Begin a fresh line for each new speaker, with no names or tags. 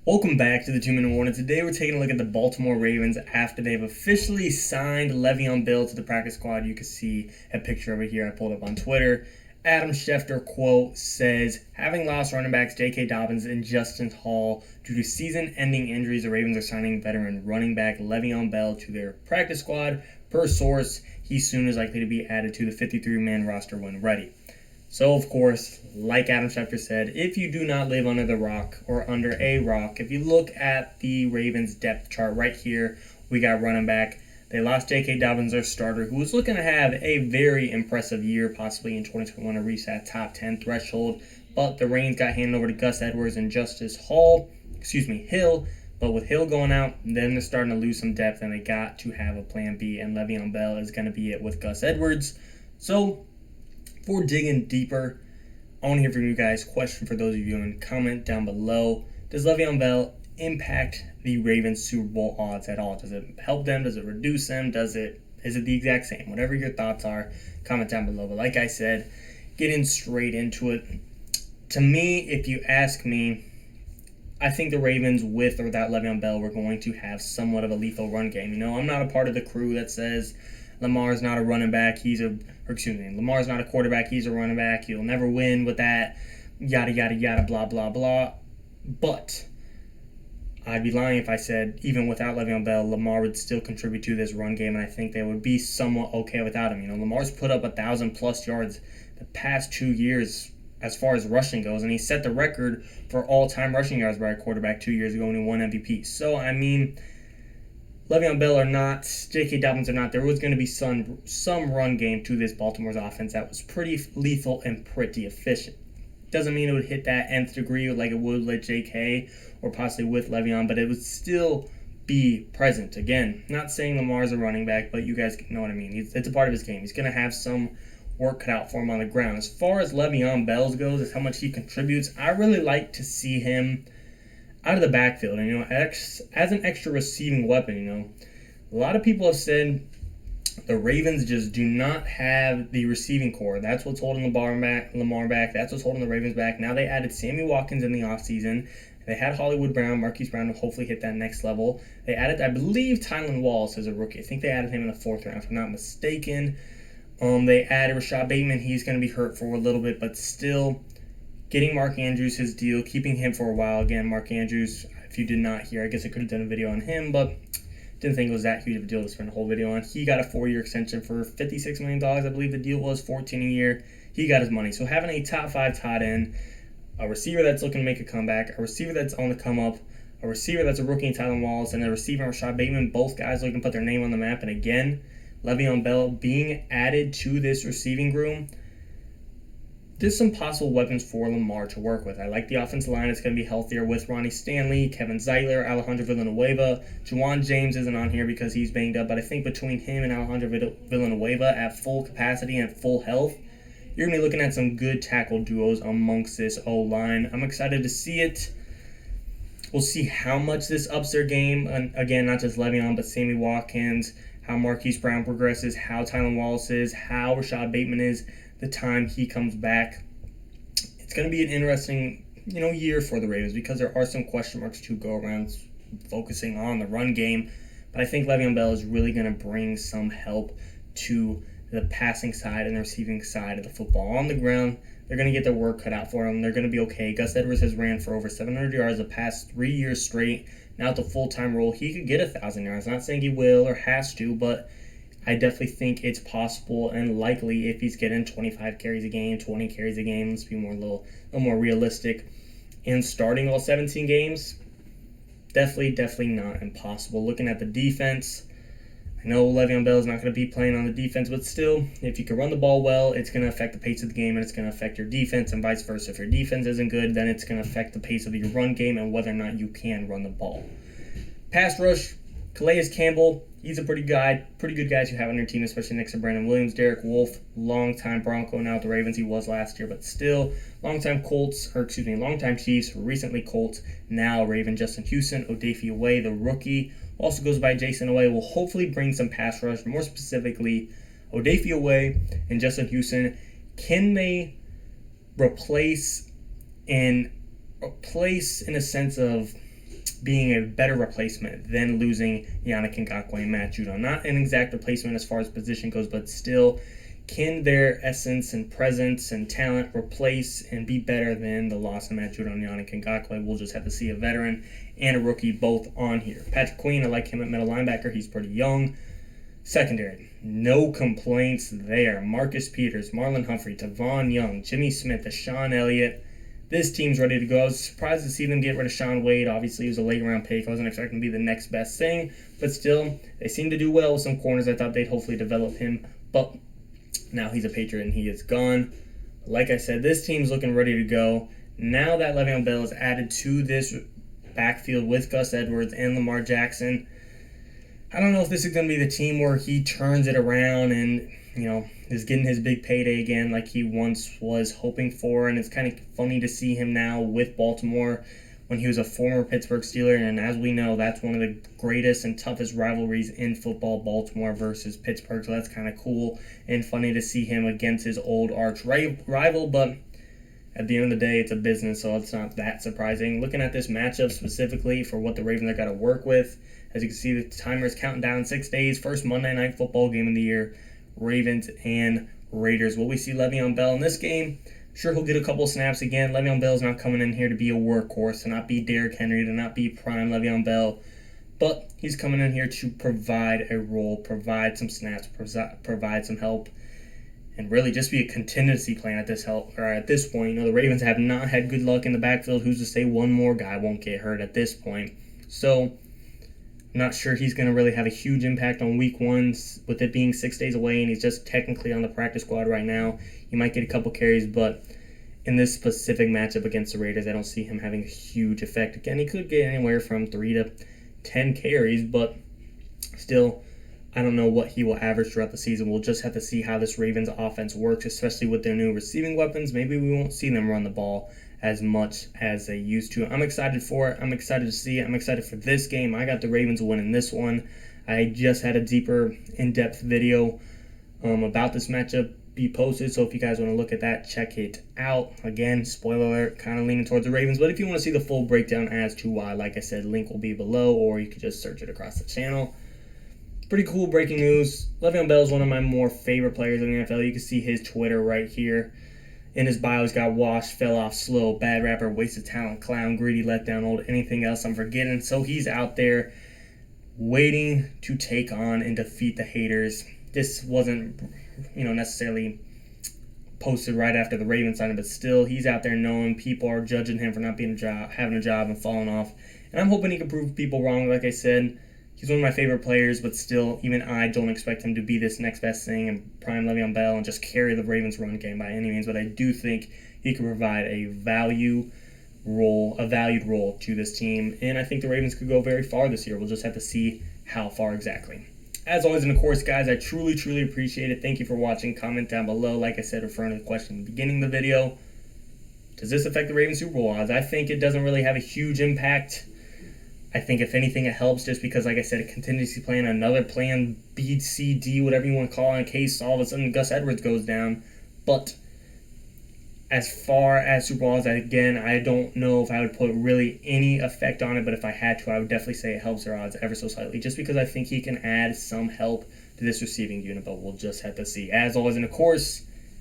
Welcome back to the 2-Minute Warning. Today we're taking a look at the Baltimore Ravens after they've officially signed Le'Veon Bell to the practice squad. You can see a picture over here I pulled up on Twitter. Adam Schefter quote says, having lost running backs JK Dobbins and Justin Hall due to season-ending injuries, the Ravens are signing veteran running back Le'Veon Bell to their practice squad. Per source, he soon is likely to be added to the 53-man roster when ready. So, of course, like Adam Schefter said, if you do not live under the rock or under a rock, if you look at the Ravens depth chart right here, we got running back. They lost JK Dobbins, their starter, who was looking to have a very impressive year, possibly in 2021 to reach that top 10 threshold. But the reins got handed over to Gus Edwards and Hill. But with Hill going out, then they're starting to lose some depth, and they got to have a plan B, and Le'Veon Bell is going to be it with Gus Edwards. So, before digging deeper, I want to hear from you guys. Question for those of you in comment down below. Does Le'Veon Bell impact the Ravens Super Bowl odds at all? Does it help them? Does it reduce them? Is it the exact same? Whatever your thoughts are, comment down below. But like I said, getting straight into it. To me, if you ask me, I think the Ravens, with or without Le'Veon Bell, we're going to have somewhat of a lethal run game. I'm not a part of the crew that says Lamar's not a running back, Lamar's not a quarterback, he's a running back, he'll never win with that, yada, yada, yada, blah, blah, blah. But I'd be lying if I said even without Le'Veon Bell, Lamar would still contribute to this run game, and I think they would be somewhat okay without him. Lamar's put up 1,000-plus yards the past 2 years as far as rushing goes, and he set the record for all-time rushing yards by a quarterback 2 years ago when he won MVP. So, Le'Veon Bell or not, JK Dobbins or not, there was going to be some run game to this Baltimore's offense that was pretty lethal and pretty efficient. Doesn't mean it would hit that nth degree like it would with JK or possibly with Le'Veon, but it would still be present. Again, not saying Lamar's a running back, but you guys know what I mean. It's a part of his game. He's going to have some work cut out for him on the ground. As far as Le'Veon Bell goes, as how much he contributes, I really like to see him out of the backfield, and as an extra receiving weapon. A lot of people have said the Ravens just do not have the receiving core. That's what's holding Lamar back. That's what's holding the Ravens back. Now they added Sammy Watkins in the offseason. They had Marquise Brown will hopefully hit that next level. They added, I believe, Tylan Wallace as a rookie. I think they added him in the 4th round, if I'm not mistaken. They added Rashod Bateman. He's going to be hurt for a little bit, but still getting Mark Andrews his deal, keeping him for a while. Again, Mark Andrews, if you did not hear, I guess I could have done a video on him, but didn't think it was that huge of a deal to spend a whole video on. He got a 4-year extension for $56 million. I believe the deal was $14 a year. He got his money. So having a top 5 tight end, a receiver that's looking to make a comeback, a receiver that's on the come up, a receiver that's a rookie in Tylan Wallace, and a receiver in Rashod Bateman, both guys looking to put their name on the map. And again, Le'Veon Bell being added to this receiving room, there's some possible weapons for Lamar to work with. I like the offensive line. It's going to be healthier with Ronnie Stanley, Kevin Zeitler, Alejandro Villanueva. Juwan James isn't on here because he's banged up, but I think between him and Alejandro Villanueva at full capacity and full health, you're going to be looking at some good tackle duos amongst this O-line. I'm excited to see it. We'll see how much this ups their game. And again, not just Le'Veon, but Sammy Watkins, how Marquise Brown progresses, how Tylan Wallace is, how Rashod Bateman is, the time he comes back. It's going to be an interesting, year for the Ravens because there are some question marks to go around focusing on the run game. But I think Le'Veon Bell is really going to bring some help to the passing side and the receiving side of the football. On the ground, they're going to get their work cut out for them. They're going to be okay. Gus Edwards has ran for over 700 yards the past 3 years straight. Now at the full-time role, he could get 1,000 yards. Not saying he will or has to, but I definitely think it's possible and likely if he's getting 25 carries a game, 20 carries a game. Let's be a little more realistic. And starting all 17 games, definitely not impossible. Looking at the defense, I know Le'Veon Bell is not going to be playing on the defense, but still, if you can run the ball well, it's going to affect the pace of the game, and it's going to affect your defense, and vice versa. If your defense isn't good, then it's going to affect the pace of your run game and whether or not you can run the ball. Pass rush, Calais Campbell, he's a pretty good guy to have on your team, especially next to Brandon Williams. Derek Wolfe, longtime Bronco, now with the Ravens. He was last year, but still, longtime Chiefs, recently Colts, now Raven. Justin Houston, Odafe Oweh, the rookie, also goes by Jason Oweh, will hopefully bring some pass rush. More specifically, Odafe Oweh and Justin Houston, can they replace in a sense of being a better replacement than losing Yannick Ngakoue and Matt Judon. Not an exact replacement as far as position goes, but still, can their essence and presence and talent replace and be better than the loss of Matt Judon and Yannick Ngakoue? We'll just have to see a veteran and a rookie both on here. Patrick Queen, I like him at middle linebacker. He's pretty young. Secondary, no complaints there. Marcus Peters, Marlon Humphrey, Tavon Young, Jimmy Smith, Deshaun Elliott. This team's ready to go. I was surprised to see them get rid of Shaun Wade. Obviously, he was a late-round pick. I wasn't expecting to be the next best thing. But still, they seem to do well with some corners. I thought they'd hopefully develop him. But now he's a Patriot and he is gone. Like I said, this team's looking ready to go. Now that Le'Veon Bell is added to this backfield with Gus Edwards and Lamar Jackson, I don't know if this is going to be the team where he turns it around and, is getting his big payday again like he once was hoping for. And it's kind of funny to see him now with Baltimore when he was a former Pittsburgh Steeler. And as we know, that's one of the greatest and toughest rivalries in football, Baltimore versus Pittsburgh. So that's kind of cool and funny to see him against his old arch rival. But at the end of the day, it's a business, so it's not that surprising. Looking at this matchup specifically for what the Ravens are got to work with, as you can see, the timer is counting down 6 days. First Monday Night Football game of the year, Ravens and Raiders. Will we see Le'Veon Bell in this game? Sure, he'll get a couple snaps again. Le'Veon Bell's not coming in here to be a workhorse, to not be Derrick Henry, to not be prime Le'Veon Bell. But he's coming in here to provide a role, provide some snaps, provide some help, and really just be a contingency plan at this point. The Ravens have not had good luck in the backfield. Who's to say one more guy won't get hurt at this point? So I'm not sure he's going to really have a huge impact on week 1 with it being 6 days away, and he's just technically on the practice squad right now. He might get a couple carries, but in this specific matchup against the Raiders, I don't see him having a huge effect. Again, he could get anywhere from 3 to 10 carries, but still, I don't know what he will average throughout the season. We'll just have to see how this Ravens offense works, especially with their new receiving weapons. Maybe we won't see them run the ball as much as they used to. I'm excited for it. I'm excited to see it. I'm excited for this game. I got the Ravens winning this one. I just had a deeper, in-depth video about this matchup be posted, so if you guys want to look at that, check it out. Again, spoiler alert, kind of leaning towards the Ravens, but if you want to see the full breakdown as to why, like I said, link will be below, or you could just search it across the channel. Pretty cool breaking news. Le'Veon Bell is one of my more favorite players in the NFL. You can see his Twitter right here. In his bio, he's got washed, fell off, slow, bad rapper, wasted talent, clown, greedy, letdown, old, anything else I'm forgetting. So he's out there waiting to take on and defeat the haters. This wasn't, necessarily posted right after the Ravens signed him, but still, he's out there knowing people are judging him for not being having a job and falling off. And I'm hoping he can prove people wrong. Like I said, he's one of my favorite players, but still, even I don't expect him to be this next best thing and prime Le'Veon Bell and just carry the Ravens run game by any means. But I do think he can provide a valued role to this team. And I think the Ravens could go very far this year. We'll just have to see how far exactly. As always, and of course, guys, I truly, truly appreciate it. Thank you for watching. Comment down below. Like I said, referring to the question in the beginning of the video, does this affect the Ravens Super Bowl odds? I think it doesn't really have a huge impact. I think if anything, it helps just because, like I said, a contingency plan, another plan B, C, D, whatever you want to call it, in case all of a sudden Gus Edwards goes down. But as far as Super Bowl odds, again, I don't know if I would put really any effect on it, but if I had to, I would definitely say it helps their odds ever so slightly, just because I think he can add some help to this receiving unit, but we'll just have to see. As always, and of course,